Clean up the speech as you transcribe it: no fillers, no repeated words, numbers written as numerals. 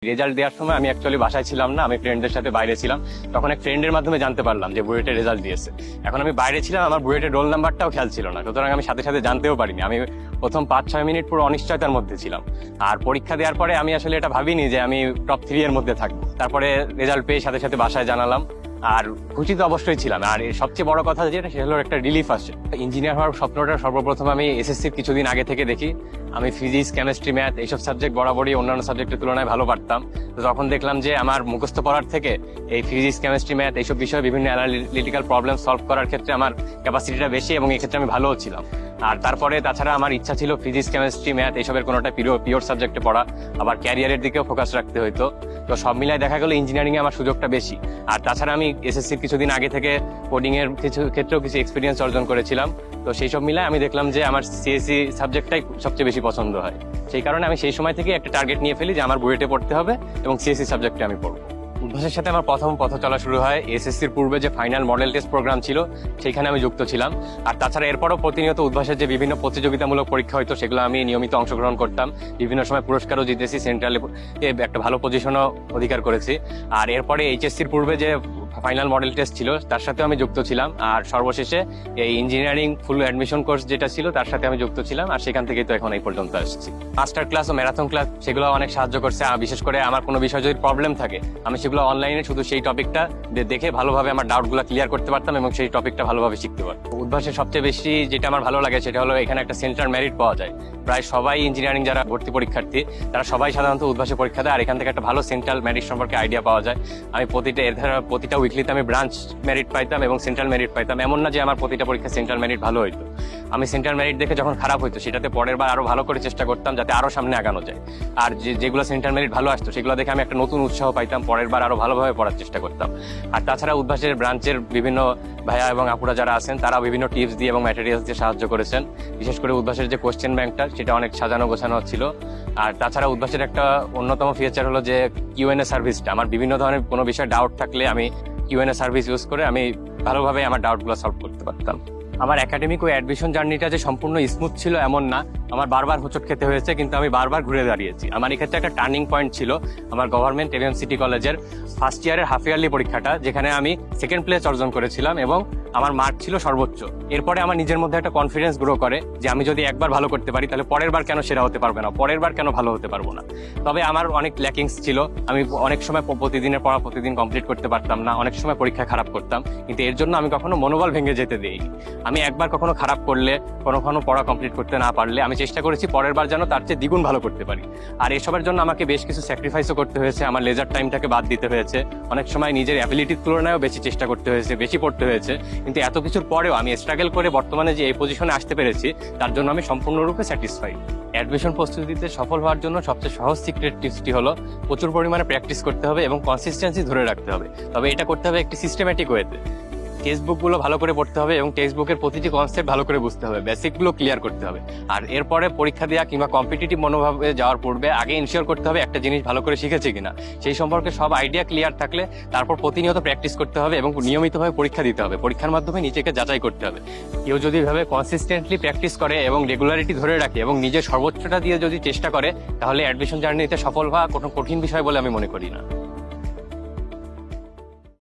Result দেওয়ার সময় আমি অ্যাকচুয়ালি বাসায় ছিলাম না, আমি ফ্রেন্ডদের সাথে বাইরে ছিলাম। তখন এক ফ্রেন্ডের মাধ্যমে জানতে পারলাম যে বুয়েটের রেজাল্ট দিয়েছে। এখন আমি বাইরে ছিলাম, আমার বুয়েটের রোল নাম্বারটাও খেয়াল ছিল না, সুতরাং আমি সাথে সাথে জানতেও পারিনি। আমি প্রথম 5-6 মিনিট পুরো অনিশ্চয়তার মধ্যে ছিলাম। আর পরীক্ষা দেওয়ার পরে আমি আসলে এটা ভাবিনি যে আমি টপ 3 এর মধ্যে থাকবো। তারপরে রেজাল্ট পেয়ে সাথে সাথে বাসায় জানালাম, আর খুশি তো অবশ্যই ছিলাম। আর সবচেয়ে বড় কথা যেটা, সেটা হলো একটা রিলিফ আসে। ইঞ্জিনিয়ার হওয়ার স্বপ্নটা সর্বপ্রথম আমি এসএসসির কিছুদিন আগে থেকে দেখি। আমি ফিজিক্স, কেমিস্ট্রি, ম্যাথ এইসব সাবজেক্ট বরাবরই অন্যান্য সাবজেক্টের তুলনায় ভালো পারতাম। তো তখন দেখলাম যে আমার মুখস্থ পড়ার থেকে এই ফিজিক্স, কেমিস্ট্রি, ম্যাথ এইসব বিষয়ে বিভিন্ন অ্যানালিটিক্যাল প্রবলেম সলভ করার ক্ষেত্রে আমার ক্যাপাসিটিটা বেশি, এবং এক্ষেত্রে আমি ভালোও ছিলাম। আর তারপরে তাছাড়া আমার ইচ্ছা ছিল ফিজিক্স, কেমিস্ট্রি, ম্যাথ এইসবের কোনোটা পিওর সাবজেক্টে পড়া, আবার ক্যারিয়ারের দিকেও ফোকাস রাখতে হইতো। তো সব মিলাই দেখা গেল ইঞ্জিনিয়ারিং এ আমার সুযোগটা বেশি। আর তাছাড়া আমি এসএসসির কিছুদিন আগে থেকে কোডিং এর ক্ষেত্রেও কিছু এক্সপিরিয়েন্স অর্জন করেছিলাম। তো সেই সব মিলায় আমি দেখলাম যে আমার সিএসসি সাবজেক্টটাই সবচেয়ে বেশি পছন্দ হয়। সেই কারণে আমি সেই সময় থেকে একটা টার্গেট নিয়ে ফেলি যে আমার বুয়েটে পড়তে হবে এবং সিএসসি সাবজেক্টে আমি পড়বো। উদ্ভাসের সাথে আমার প্রথম পথ চলা শুরু হয় এসএসসির পূর্বে যে ফাইনাল মডেল টেস্ট প্রোগ্রাম ছিল, সেখানে আমি যুক্ত ছিলাম। আর তাছাড়া এরপরও প্রতিনিয়ত উদ্ভাসের যে বিভিন্ন প্রতিযোগিতামূলক পরীক্ষা হয়তো, সেগুলো আমি নিয়মিত অংশগ্রহণ করতাম। বিভিন্ন সময় পুরস্কারও জিতেছি, সেন্ট্রালে একটা ভালো পজিশনও অধিকার করেছি। আর এরপরে এইচএসসির পূর্বে যে ফাইনাল মডেল টেস্ট ছিল, তার সাথে আমি যুক্ত ছিলাম। আর সর্বশেষে এই ইঞ্জিনিয়ারিং ফুল অ্যাডমিশন কোর্স যেটা ছিল, তার সাথে আমি যুক্ত ছিলাম। আর সেখান থেকেই তো এখন এই পর্যন্ত আসছি। মাস্টার ক্লাস ও ম্যারাথন ক্লাস সেগুলো অনেক সাহায্য করছে। বিশেষ করে আমার কোনো বিষয় যদি প্রবলেম থাকে, আমি সেগুলো অনলাইনে শুধু সেই টপিকটা দেখে ভালোভাবে আমার ডাউটগুলো ক্লিয়ার করতে পারতাম এবং সেই টপিকটা ভালোভাবে শিখতে পারতাম। উদ্ভাসের সবচেয়ে বেশি যেটা আমার ভালো লাগে, সেটা হলো এখানে একটা সেন্ট্রাল মেরিট পাওয়া যায়। প্রায় সবাই ইঞ্জিনিয়ারিং যারা ভর্তি পরীক্ষার্থী, তারা সবাই সাধারণত উদ্ভাসে পরীক্ষা দেয়। আর এখান থেকে একটা ভালো সেন্ট্রাল মেরিট সম্পর্কে আইডিয়া পাওয়া যায়। আমি প্রতিটা উইকলিতে আমি ব্রাঞ্চ মেরিট পাইতাম এবং সেন্ট্রাল মেরিট পাইতাম। এমন না যে আমার প্রতিটা পরীক্ষা সেন্ট্রাল মেরিট ভালো হইতো। আমি সেন্ট্রাল মেরিট দেখে যখন খারাপ হইতো, সেটাতে পরের বার আরো ভালো করে চেষ্টা করতাম যাতে আরো সামনে আগানো যায়। আর যেগুলো সেন্ট্রাল মেরিট ভালো আসতো, সেগুলো দেখে আমি একটা নতুন উৎসাহ পাইতাম, পরের বার আরো ভালোভাবে পড়ার চেষ্টা করতাম। আর তাছাড়া উদ্ভাসের ব্রাঞ্চের বিভিন্ন ভাইয়া এবং আপুরা যারা আছেন, তারা বিভিন্ন টিপস দিয়ে এবং ম্যাটেরিয়ালস দিয়ে সাহায্য করেছেন। বিশেষ করে উদ্ভাসের যে কোশ্চেন ব্যাংকটা, সেটা অনেক সাজানো গোছানো ছিল। আর তাছাড়া উদ্ভাসের একটা অন্যতম ফিচার হলো যে কিউএনএ সার্ভিসটা। আমার বিভিন্ন ধরনের কোনো বিষয়ে ডাউট থাকলে আমি কিউএনএ সার্ভিস ইউজ করে আমি ভালোভাবে আমার ডাউটগুলো সলভ করতে পারতাম। আমার একাডেমিক ও অ্যাডমিশন জার্নিটা যে সম্পূর্ণ স্মুথ ছিল এমন না। আমার বারবার হোঁচট খেতে হয়েছে, কিন্তু আমি বারবার ঘুরে দাঁড়িয়েছি। আমার এক্ষেত্রে একটা টার্নিং পয়েন্ট ছিল আমার গভর্নমেন্ট এলিয়ন সিটি কলেজের ফার্স্ট ইয়ারের হাফ ইয়ারলি পরীক্ষাটা, যেখানে আমি সেকেন্ড প্লেস অর্জন করেছিলাম এবং আমার মার্ক ছিল সর্বোচ্চ। এরপরে আমার নিজের মধ্যে একটা কনফিডেন্স গ্রো করে যে আমি যদি একবার ভালো করতে পারি, তাহলে পরের বার কেন সেরা হতে পারবে না, পরের বার কেন ভালো হতে পারবো না। তবে আমার অনেক ল্যাকিংস ছিল। আমি অনেক সময় প্রতিদিনের পড়া প্রতিদিন কমপ্লিট করতে পারতাম না, অনেক সময় পরীক্ষা খারাপ করতাম। কিন্তু এর জন্য আমি কখনো মনোবল ভেঙে যেতে দিইনি। আমি একবার কখনো খারাপ করলে, কখনো পড়া কমপ্লিট করতে না পারলে, আমি চেষ্টা করেছি পরের বার যেন তার চেয়ে দ্বিগুণ ভালো করতে পারি। আর এসবের জন্য আমাকে বেশ কিছু স্যাক্রিফাইসও করতে হয়েছে। আমার লেজার টাইমটাকে বাদ দিতে হয়েছে, অনেক সময় নিজের অ্যাবিলিটির তুলনায়ও বেশি চেষ্টা করতে হয়েছে, বেশি পড়তে হয়েছে। কিন্তু এত কিছুর পরেও আমি স্ট্রাগল করে বর্তমানে যে এই পজিশনে আসতে পেরেছি, তার জন্য আমি সম্পূর্ণরূপে স্যাটিসফাইড। অ্যাডমিশন প্রস্তুতিতে সফল হওয়ার জন্য সবচেয়ে সহজ সিক্রেট টিপসটি হলো প্রচুর পরিমাণে প্র্যাকটিস করতে হবে এবং কনসিস্টেন্সি ধরে রাখতে হবে। তবে এটা করতে হবে একটি সিস্টেম্যাটিক ওয়েতে। টেক্সট বুকগুলো ভালো করে পড়তে হবে এবং টেক্সট বুকের প্রতিটি কনসেপ্ট ভালো করে বুঝতে হবে, বেসিকগুলো ক্লিয়ার করতে হবে। আর এরপরে পরীক্ষা দেওয়া কিংবা কম্পিটিটিভ মনোভাবে যাওয়ার পূর্বে আগে ইনশিওর করতে হবে একটা জিনিস ভালো করে শিখেছে কিনা, সেই সম্পর্কে সব আইডিয়া ক্লিয়ার থাকলে তারপর প্রতিনিয়ত প্র্যাকটিস করতে হবে এবং নিয়মিতভাবে পরীক্ষা দিতে হবে। পরীক্ষার মাধ্যমে নিজেকে যাচাই করতে হবে। কেউ যদি ভাবে কনসিস্টেন্টলি প্র্যাকটিস করে এবং রেগুলারিটি ধরে রাখে এবং নিজের সর্বোচ্চটা দিয়ে যদি চেষ্টা করে, তাহলে অ্যাডমিশন জার্নিতে সফল হওয়া কোনো কঠিন বিষয় বলে আমি মনে করি না।